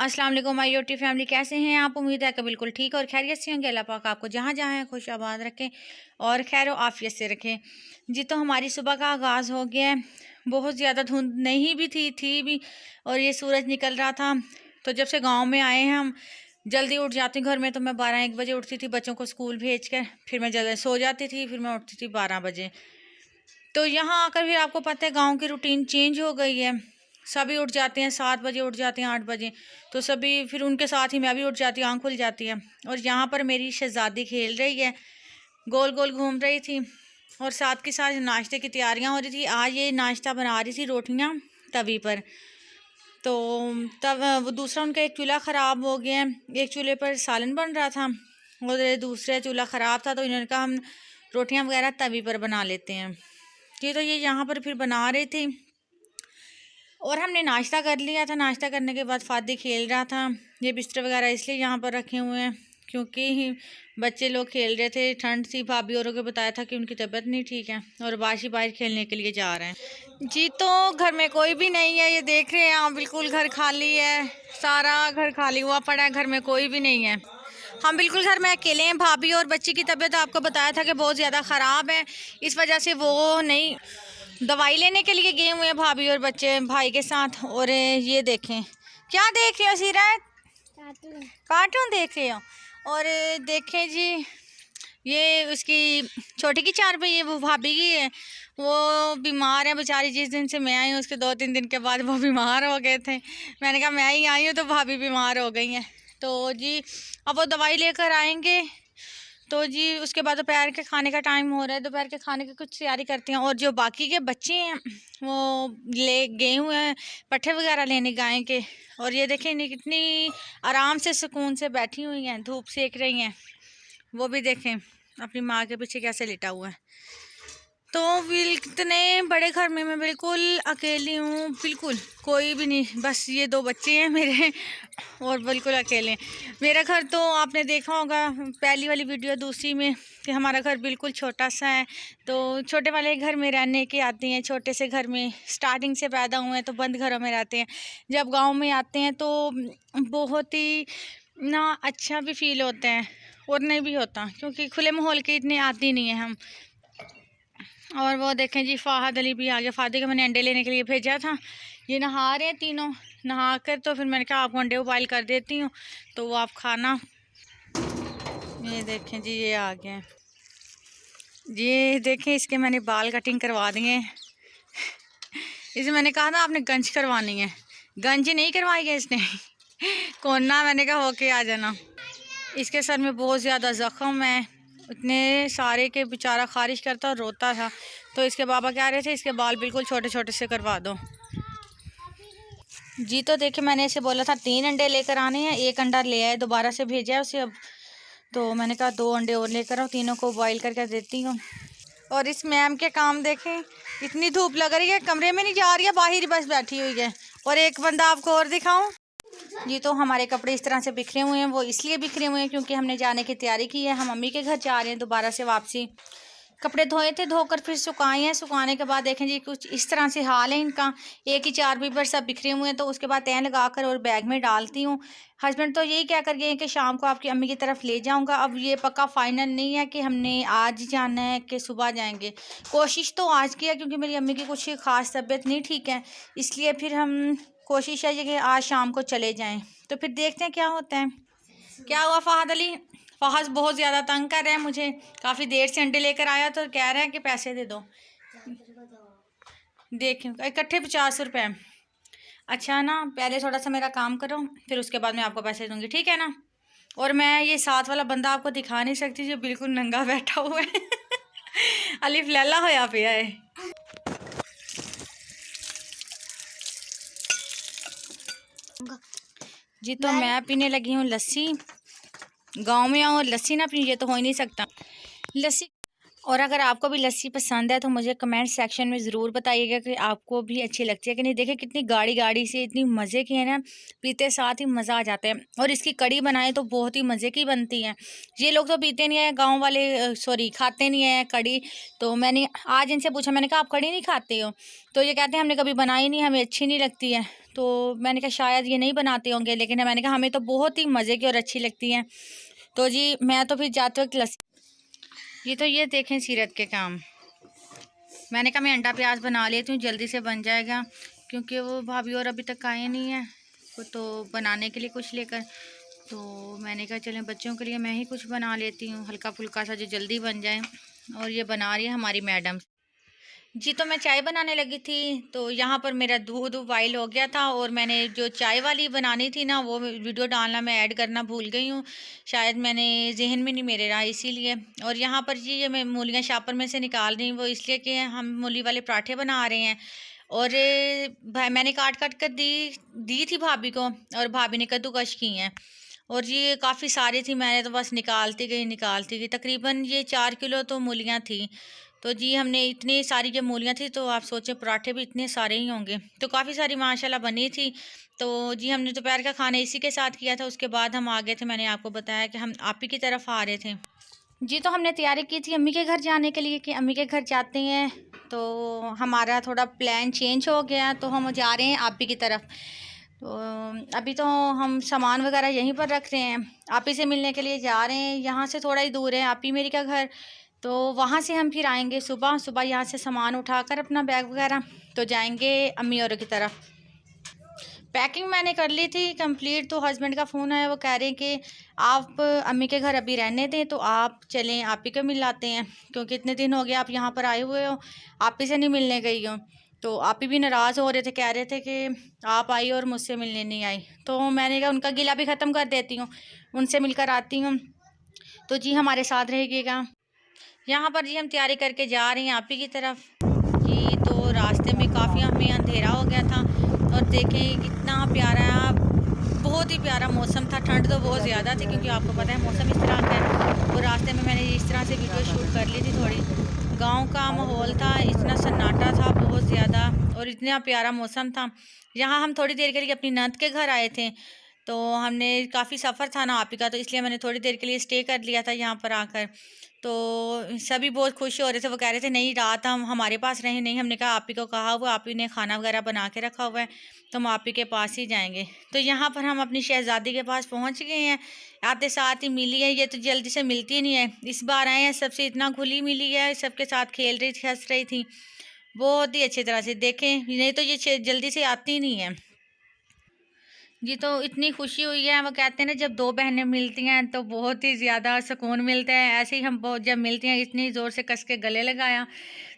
अस्सलाम वालेकुम my YouTube family, कैसे हैं आप? उम्मीद है कि बिल्कुल ठीक और खैरियत से होंगे। अल्लाह पाक आपको जहाँ जहाँ है खुश आबाद रखें और खैर व आफियत से रखें। जी तो हमारी सुबह का आगाज़ हो गया है। बहुत ज़्यादा धुंध नहीं भी थी भी और ये सूरज निकल रहा था। तो जब से गांव में आए हैं हम जल्दी उठ जाती हूँ। घर में तो मैं 12-1 बजे उठती थी बच्चों को स्कूल भेज कर, फिर मैं जल्दी सो जाती थी, फिर मैं उठती थी 12 बजे। तो यहाँ आकर फिर आपको पता है गाँव की रूटीन चेंज हो गई है। सभी उठ जाते हैं, 7 बजे उठ जाते हैं, 8 बजे। तो सभी फिर उनके साथ ही मैं भी उठ जाती हूँ, आँख खुल जाती है। और यहाँ पर मेरी शहज़ादी खेल रही है, गोल गोल घूम रही थी और साथ के साथ नाश्ते की तैयारियाँ हो रही थी। आज ये नाश्ता बना रही थी, रोटियाँ तवी पर। तो तब वो दूसरा उनका एक चूल्हा ख़राब हो गया है, एक चूल्हे पर सालन बन रहा था और दूसरा चूल्हा ख़राब था। तो इन्होंने कहा हम रोटियाँ वगैरह तवी पर बना लेते हैं। तो ये यहाँ पर फिर बना रही थी और हमने नाश्ता कर लिया था। नाश्ता करने के बाद फादी खेल रहा था। ये बिस्तर वगैरह इसलिए यहाँ पर रखे हुए हैं क्योंकि बच्चे लोग खेल रहे थे, ठंड थी। भाभी औरों को बताया था कि उनकी तबीयत नहीं ठीक है और बाशी बाहर खेलने के लिए जा रहे हैं। जी तो घर में कोई भी नहीं है, ये देख रहे हैं आप, बिल्कुल घर खाली है, सारा घर खाली हुआ पड़ा है, घर में कोई भी नहीं है। हम बिल्कुल घर में अकेले हैं। भाभी और बच्ची की तबीयत आपको बताया था कि बहुत ज़्यादा ख़राब है, इस वजह से वो नहीं दवाई लेने के लिए गए हुए हैं भाभी और बच्चे भाई के साथ। और ये देखें, क्या देख रहे हो सीरत? कार्टून देख रहे हो। और देखें जी, ये उसकी छोटी की चार पे वो भाभी की है, वो बीमार है बेचारी। जिस दिन से मैं आई हूँ उसके 2-3 दिन के बाद वो बीमार हो गए थे। मैंने कहा मैं ही आई हूँ तो भाभी बीमार हो गई हैं। तो जी अब वो दवाई लेकर आएंगे। तो जी उसके बाद दोपहर के खाने का टाइम हो रहा है, दोपहर के खाने की कुछ तैयारी करते हैं। और जो बाकी के बच्चे हैं वो ले गए हुए हैं पट्ठे वगैरह लेने गाय के। और ये देखें इन्हें कितनी आराम से सुकून से बैठी हुई हैं, धूप सेक रही हैं। वो भी देखें अपनी माँ के पीछे कैसे लेटा हुआ है। तो इतने बड़े घर में मैं बिल्कुल अकेली हूँ, बिल्कुल कोई भी नहीं, बस ये 2 बच्चे हैं मेरे और बिल्कुल अकेले। मेरा घर तो आपने देखा होगा पहली वाली वीडियो, दूसरी में, कि हमारा घर बिल्कुल छोटा सा है। तो छोटे वाले घर में रहने की आती हैं, छोटे से घर में स्टार्टिंग से पैदा हुए हैं तो बंद घरों में रहते हैं। जब गाँव में आते हैं तो बहुत ही ना अच्छा भी फील होता है और नहीं भी होता क्योंकि खुले माहौल के इतने आती नहीं है हम। और वो देखें जी फ़ाहद अली भी आ गया। फ़ादी को मैंने अंडे लेने के लिए भेजा था, ये नहा रहे हैं तीनों। नहा कर तो फिर मैंने कहा आपको अंडे उबाइल कर देती हूँ तो वो आप खाना। ये देखें जी ये आ गए। ये देखें इसके मैंने बाल कटिंग करवा दिए हैं। इसे मैंने कहा था आपने गंज करवानी है, गंज नहीं करवाई है इसने कोना। मैंने कहा होके आ जाना। इसके सर में बहुत ज़्यादा ज़ख्म है, इतने सारे के बेचारा खारिश करता और रोता था। तो इसके बाबा कह रहे थे इसके बाल बिल्कुल छोटे छोटे से करवा दो। जी तो देखिए मैंने इसे बोला था 3 अंडे लेकर आने हैं, 1 अंडा ले आए, दोबारा से भेजा है उसे अब। तो मैंने कहा 2 अंडे और लेकर आओ, तीनों को बॉईल करके देती हूँ। और इस मैम के काम देखें, इतनी धूप लग रही है, कमरे में नहीं जा रही है, बाहर ही बस बैठी हुई है। और एक बंदा आपको और दिखाऊं जी, तो हमारे कपड़े इस तरह से बिखरे हुए हैं। वो इसलिए बिखरे हुए हैं क्योंकि हमने जाने की तैयारी की है, हम मम्मी के घर जा रहे हैं दोबारा से वापसी। कपड़े धोए थे, धोकर फिर सुखाए हैं। सुखाने के बाद देखें जी कुछ इस तरह से हाल है इनका, एक ही चारपाई पर सब बिखरे हुए हैं। तो उसके बाद तय लगाकर और बैग में डालती हूँ। हस्बैंड तो यही क्या कर गए हैं कि शाम को आपकी अम्मी की तरफ ले जाऊँगा। अब ये पक्का फाइनल नहीं है कि हमने आज जाना है कि सुबह जाएंगे। कोशिश तो आज की है क्योंकि मेरी अम्मी की कुछ ख़ास तबीयत नहीं ठीक है, इसलिए फिर हम कोशिश है ये कि आज शाम को चले जाएं। तो फिर देखते हैं क्या होता है। क्या हुआ फ़हद अली? फ़हद बहुत ज़्यादा तंग कर रहे हैं मुझे, काफ़ी देर से अंडे लेकर आया तो कह रहे हैं कि पैसे दे दो। देखें इकट्ठे 50 रुपये। अच्छा ना, पहले थोड़ा सा मेरा काम करो फिर उसके बाद मैं आपको पैसे दूंगी, ठीक है ना? और मैं ये साथ वाला बंदा आपको दिखा नहीं सकती जो बिल्कुल नंगा बैठा हुआ है अलिफ लैला होया पिया है। जी तो मैं पीने लगी हूँ लस्सी। गांव में आऊँ और लस्सी ना पी, ये तो हो ही नहीं सकता। लस्सी और अगर आपको भी लस्सी पसंद है तो मुझे कमेंट सेक्शन में ज़रूर बताइएगा कि आपको भी अच्छी लगती है कि नहीं। देखिए कितनी गाढ़ी गाढ़ी से इतनी मज़े की है ना, पीते साथ ही मज़ा आ जाता है। और इसकी कड़ी बनाए तो बहुत ही मज़े की बनती है। ये लोग तो पीते नहीं है, गाँव वाले सॉरी खाते नहीं है कड़ी। तो मैंने आज इनसे पूछा, मैंने कहा आप कड़ी नहीं खाते हो? तो ये कहते हैं हमने कभी बनाई नहीं, हमें अच्छी नहीं लगती है। तो मैंने कहा शायद ये नहीं बनाते होंगे, लेकिन मैंने कहा हमें तो बहुत ही मज़े की और अच्छी लगती है। तो जी मैं तो फिर जाते वक्त लस्सी, ये देखें सीरत के काम। मैंने कहा मैं अंडा प्याज बना लेती हूँ, जल्दी से बन जाएगा, क्योंकि वो भाभी और अभी तक आए नहीं है वो तो बनाने के लिए कुछ लेकर। तो मैंने कहा चलें बच्चों के लिए मैं ही कुछ बना लेती हूँ हल्का फुल्का सा जो जल्दी बन जाए। और ये बना रही है हमारी मैडम। जी तो मैं चाय बनाने लगी थी, तो यहाँ पर मेरा दूध बॉयल हो गया था और मैंने जो चाय वाली बनानी थी ना वो वीडियो डालना मैं ऐड करना भूल गई हूँ। शायद मैंने जहन में नहीं मेरे रहा इसीलिए। और यहाँ पर जी ये मैं मूलियाँ शापर में से निकाल रही हूँ, वो इसलिए कि हम मूली वाले पराठे बना रहे हैं। और मैंने काट काट कर दी दी थी भाभी को, और भाभी ने कद्दूकश की हैं। और ये काफ़ी सारी थी, मैंने तो बस निकालती गई। तकरीबन ये 4 किलो तो मूलियाँ थी। तो जी हमने इतनी सारी जब मूलियाँ थी तो आप सोचें पराठे भी इतने सारे ही होंगे, तो काफ़ी सारी माशाल्लाह बनी थी। तो जी हमने दोपहर का खाना इसी के साथ किया था। उसके बाद हम आ गए थे, मैंने आपको बताया कि हम आप ही की तरफ आ रहे थे। जी तो हमने तैयारी की थी अम्मी के घर जाने के लिए कि अम्मी के घर जाते हैं। तो हमारा थोड़ा प्लान चेंज हो गया, तो हम जा रहे हैं आप ही की तरफ। तो अभी तो हम सामान वगैरह यहीं पर रख रहे हैं, आप ही से मिलने के लिए जा रहे हैं। यहाँ से थोड़ा ही दूर है आप ही मेरी का घर, तो वहाँ से हम फिर आएंगे सुबह सुबह, यहाँ से सामान उठाकर अपना बैग वगैरह तो जाएंगे अम्मी औरों की तरफ। पैकिंग मैंने कर ली थी कंप्लीट, तो हस्बैंड का फ़ोन आया, वो कह रहे हैं कि आप अम्मी के घर अभी रहने दें, तो आप चलें आप ही को मिल लाते हैं, क्योंकि इतने दिन हो गए आप यहाँ पर आए हुए हो, आप ही से नहीं मिलने गई हो। तो आप ही भी नाराज़ हो रहे थे, कह रहे थे कि आप आई और मुझसे मिलने नहीं आई। तो मैंने कहा उनका गिला भी ख़त्म कर देती हूँ, उनसे मिलकर आती हूँ। तो जी हमारे साथ रहिएगा। यहाँ पर जी हम तैयारी करके जा रहे हैं आप ही की तरफ। जी तो रास्ते में काफ़ी हमें अंधेरा हो गया था, और देखें कितना प्यारा, बहुत ही प्यारा मौसम था। ठंड तो बहुत ज़्यादा थी क्योंकि आपको पता है मौसम इस तरह का है। और रास्ते में मैंने इस तरह से वीडियो शूट कर ली थी थोड़ी। गांव का माहौल था, इतना सन्नाटा था बहुत ज़्यादा, और इतना प्यारा मौसम था। यहाँ हम थोड़ी देर के लिए अपनी नंद के घर आए थे, तो हमने काफ़ी सफ़र था ना आप ही का, तो इसलिए मैंने थोड़ी देर के लिए स्टे कर लिया था यहाँ पर आकर। तो सभी बहुत खुश हो रहे थे, वो कह रहे थे नहीं रात हम हमारे पास रहें। नहीं, हमने कहा आप ही को कहा हुआ, आप ही ने खाना वगैरह बना के रखा हुआ है, तो हम आप ही के पास ही जाएंगे। तो यहाँ पर हम अपनी शहज़ादी के पास पहुँच गए हैं, आते साथ ही मिली है। ये तो जल्दी से मिलती नहीं है, इस बार आए हैं सबसे इतना घुली मिली है, सबके साथ खेल रही थी हंस रही थी बहुत ही अच्छी तरह से। देखें नहीं तो ये जल्दी से आती नहीं है। जी तो इतनी खुशी हुई है, वो कहते हैं ना जब दो बहनें मिलती हैं तो बहुत ही ज़्यादा सुकून मिलता है। ऐसे ही हम बहुत जब मिलती हैं इतनी ज़ोर से कस के गले लगाया।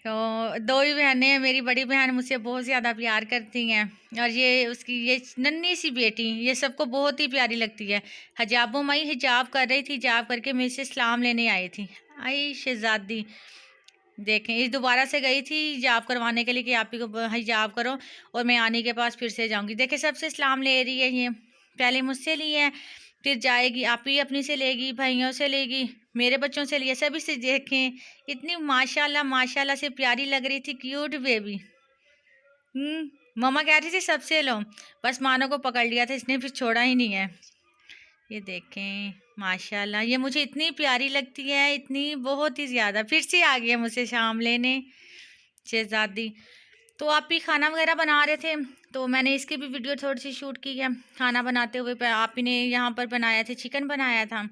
तो दो ही बहनें हैं, मेरी बड़ी बहन मुझसे बहुत ज़्यादा प्यार करती हैं, और ये उसकी ये नन्ही सी बेटी ये सबको बहुत ही प्यारी लगती है। हिजाबो मई हिजाब कर रही थी, हिजाब करके मेरे से सलाम लेने आई थी। आई शहज़ादी, देखें इस दोबारा से गई थी हिजाब करवाने के लिए कि आप ही को हिजाब करो और मैं आने के पास फिर से जाऊंगी। देखें सबसे इस्लाम ले रही है ये, पहले मुझसे ली है, फिर जाएगी आप ही अपनी से लेगी, भाइयों से लेगी, मेरे बच्चों से लिए, सभी से। देखें इतनी माशाल्लाह माशाल्लाह से प्यारी लग रही थी, क्यूट बेबी। मम्मा कह रही थी सबसे लो, बस मानो को पकड़ लिया था इसने, फिर छोड़ा ही नहीं है। ये देखें माशाल्लाह ये मुझे इतनी प्यारी लगती है, इतनी बहुत ही ज़्यादा। फिर से आ गई है मुझसे शाम लेने शहज़ादी। तो आप ही खाना वगैरह बना रहे थे, तो मैंने इसकी भी वीडियो थोड़ी सी शूट की है खाना बनाते हुए। आप ही ने यहाँ पर बनाया थे, चिकन बनाया था,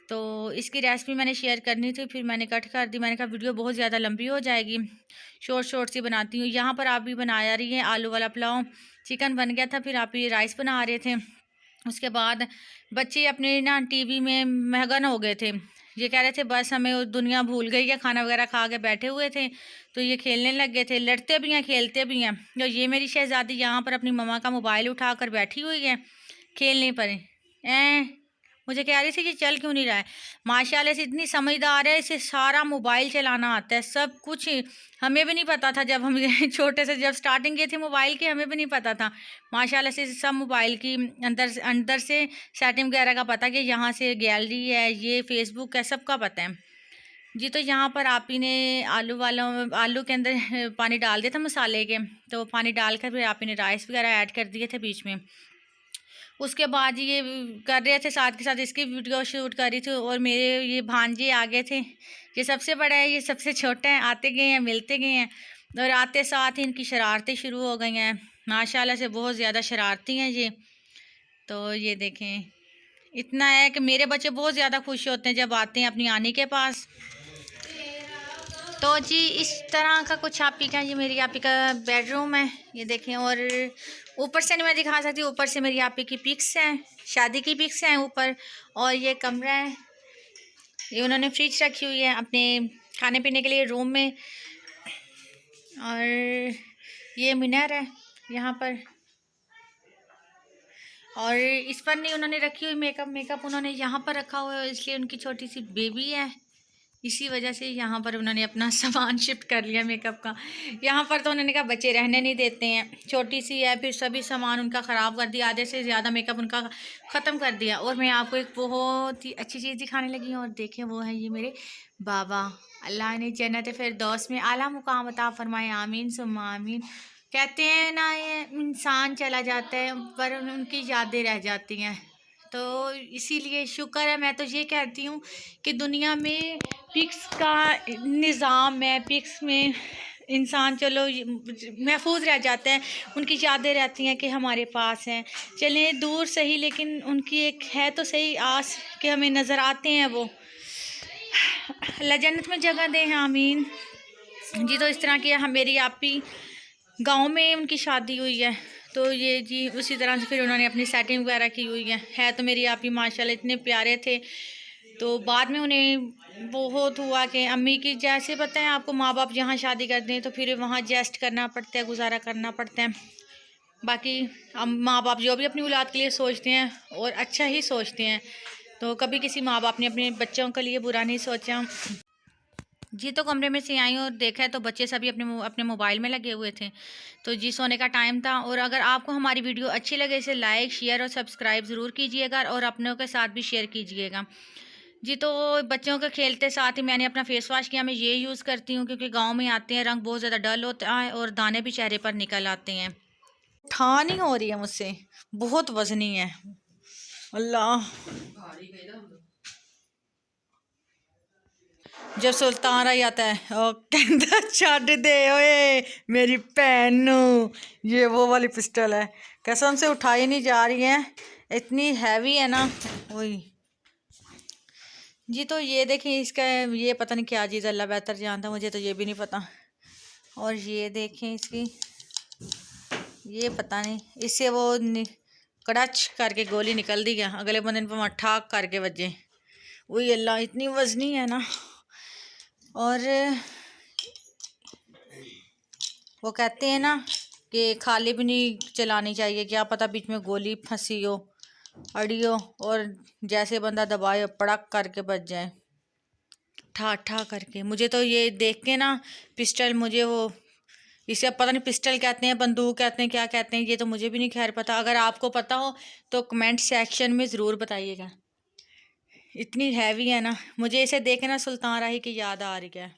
तो इसकी रेसिपी मैंने शेयर करनी थी, फिर मैंने कट कर दी। मैंने कहा वीडियो बहुत ज़्यादा लंबी हो जाएगी, शॉर्ट शॉर्ट सी बनाती हूँ। यहाँ पर आप भी बना रही हैं आलू वाला पुलाव, चिकन बन गया था, फिर आप ही राइस बना रहे थे। उसके बाद बच्चे अपने ना टीवी में मगन हो गए थे, ये कह रहे थे बस हमें वो दुनिया भूल गई है, खाना वगैरह खा के बैठे हुए थे, तो ये खेलने लग गए थे, लड़ते भी हैं खेलते भी हैं। तो ये मेरी शहज़ादी यहाँ पर अपनी मम्मा का मोबाइल उठा कर बैठी हुई है खेलने पर। मुझे कह रही थी कि चल क्यों नहीं रहा है। माशाल्लाह से इतनी समझदार है, इसे सारा मोबाइल चलाना आता है, सब कुछ। हमें भी नहीं पता था जब हम छोटे से जब स्टार्टिंग की थी मोबाइल की, हमें भी नहीं पता था। माशाल्लाह से सब मोबाइल की अंदर अंदर से सेटिंग वगैरह का पता कि यहाँ से गैलरी है, ये फेसबुक है, सबका पता है। जी तो यहाँ पर आप ही ने आलू के अंदर पानी डाल दिया था मसाले के, तो पानी डालकर फिर आप ही ने राइस वगैरह ऐड कर दिए थे बीच में। उसके बाद ये कर रहे थे, साथ के साथ इसकी वीडियो शूट कर रही थी, और मेरे ये भांजे आ गए थे। ये सबसे बड़ा है, ये सबसे छोटा है। आते गए हैं, मिलते गए हैं, और आते साथ ही इनकी शरारतें शुरू हो गई हैं। माशाल्लाह से बहुत ज़्यादा शरारती हैं ये। तो ये देखें, इतना है कि मेरे बच्चे बहुत ज़्यादा खुश होते हैं जब आते हैं अपनी आनी के पास। तो जी इस तरह का कुछ आप ही का, ये मेरी आप ही का बेडरूम है, ये देखें। और ऊपर से नहीं मैं दिखा सकती, ऊपर से मेरी आप ही की पिक्स हैं, शादी की पिक्स हैं ऊपर। और ये कमरा है, ये उन्होंने फ्रिज रखी हुई है अपने खाने पीने के लिए रूम में। और ये मीनार है यहाँ पर, और इस पर नहीं उन्होंने रखी हुई मेकअप उन्होंने यहाँ पर रखा हुआ है, इसलिए उनकी छोटी सी बेबी है, इसी वजह से यहाँ पर उन्होंने अपना सामान शिफ्ट कर लिया मेकअप का। यहाँ पर तो उन्होंने कहा बच्चे रहने नहीं देते हैं, छोटी सी है, फिर सभी सामान उनका ख़राब कर दिया, आधे से ज़्यादा मेकअप उनका ख़त्म कर दिया। और मैं आपको एक बहुत ही अच्छी चीज़ दिखाने लगी हूँ, और देखें वो है ये मेरे बाबा। अल्लाह ने जन्नत फिरदौस में आला मुकाम अता फरमाए, आमीन सुम्मा आमीन। कहते हैं ना, ये इंसान चला जाता है पर उनकी यादें रह जाती हैं, तो इसीलिए शुक्र है। मैं तो ये कहती हूँ कि दुनिया में पिक्स का निज़ाम है, पिक्स में इंसान चलो महफूज रह जाते हैं, उनकी यादें रहती हैं कि हमारे पास हैं, चलें दूर सही, लेकिन उनकी एक है तो सही आस कि हमें नज़र आते हैं वो। अल्लाह जन्नत में जगह दें, आमीन जी। तो इस तरह की मेरी आपी गांव में उनकी शादी हुई है, तो ये जी उसी तरह से फिर उन्होंने अपनी सेटिंग वगैरह की हुई है तो मेरी आपी माशाल्लाह इतने प्यारे थे। तो बाद में उन्हें बहुत हुआ कि अम्मी की, जैसे पता है आपको, माँ बाप जहाँ शादी करते हैं तो फिर वहाँ एडजस्ट करना पड़ता है, गुजारा करना पड़ता है। बाकी हम माँ बाप जो भी अपनी औलाद के लिए सोचते हैं और अच्छा ही सोचते हैं, तो कभी किसी माँ बाप ने अपने बच्चों के लिए बुरा नहीं सोचा जी। तो कमरे में से आई और देखा है तो बच्चे सभी अपने मोबाइल में लगे हुए थे, तो जी सोने का टाइम था। और अगर आपको हमारी वीडियो अच्छी लगे इसे लाइक शेयर और सब्सक्राइब ज़रूर कीजिएगा, और अपनों के साथ भी शेयर कीजिएगा जी। तो बच्चों के खेलते साथ ही मैंने अपना फेस वॉश किया, मैं ये यूज़ करती हूँ क्योंकि गांव में आते हैं रंग बहुत ज़्यादा डल होता है और दाने भी चेहरे पर निकल आते हैं। उठा नहीं हो रही है मुझसे, बहुत वजनी है। अल्लाह, जब सुल्तान आ जाता है ओ कहता छड़ दे ओए मेरी भैन नू, ये वो वाली पिस्टल है, कसम से उठाई नहीं जा रही है, इतनी हैवी है ना। वही जी। तो ये देखें इसका, ये पता नहीं क्या चीज़, अल्लाह बेहतर जानता, मुझे तो ये भी नहीं पता। और ये देखें इसकी, ये पता नहीं, इससे वो कड़च करके गोली निकल दी, गया अगले बंदे पर ठाक करके बजे। वही अल्लाह, इतनी वजनी है ना। और वो कहते हैं ना कि खाली भी नहीं चलानी चाहिए, क्या पता बीच में गोली फंसी हो, अड़ी हो, और जैसे बंदा दबाए पड़क करके बच जाए, ठा ठा करके। मुझे तो ये देख के ना पिस्टल, मुझे वो, इसे अब पता नहीं पिस्टल कहते हैं, बंदूक कहते हैं, क्या कहते हैं, ये तो मुझे भी नहीं खैर पता। अगर आपको पता हो तो कमेंट सेक्शन में ज़रूर बताइएगा। इतनी हैवी है ना, मुझे इसे देखे ना सुल्तान राही की याद आ रही है।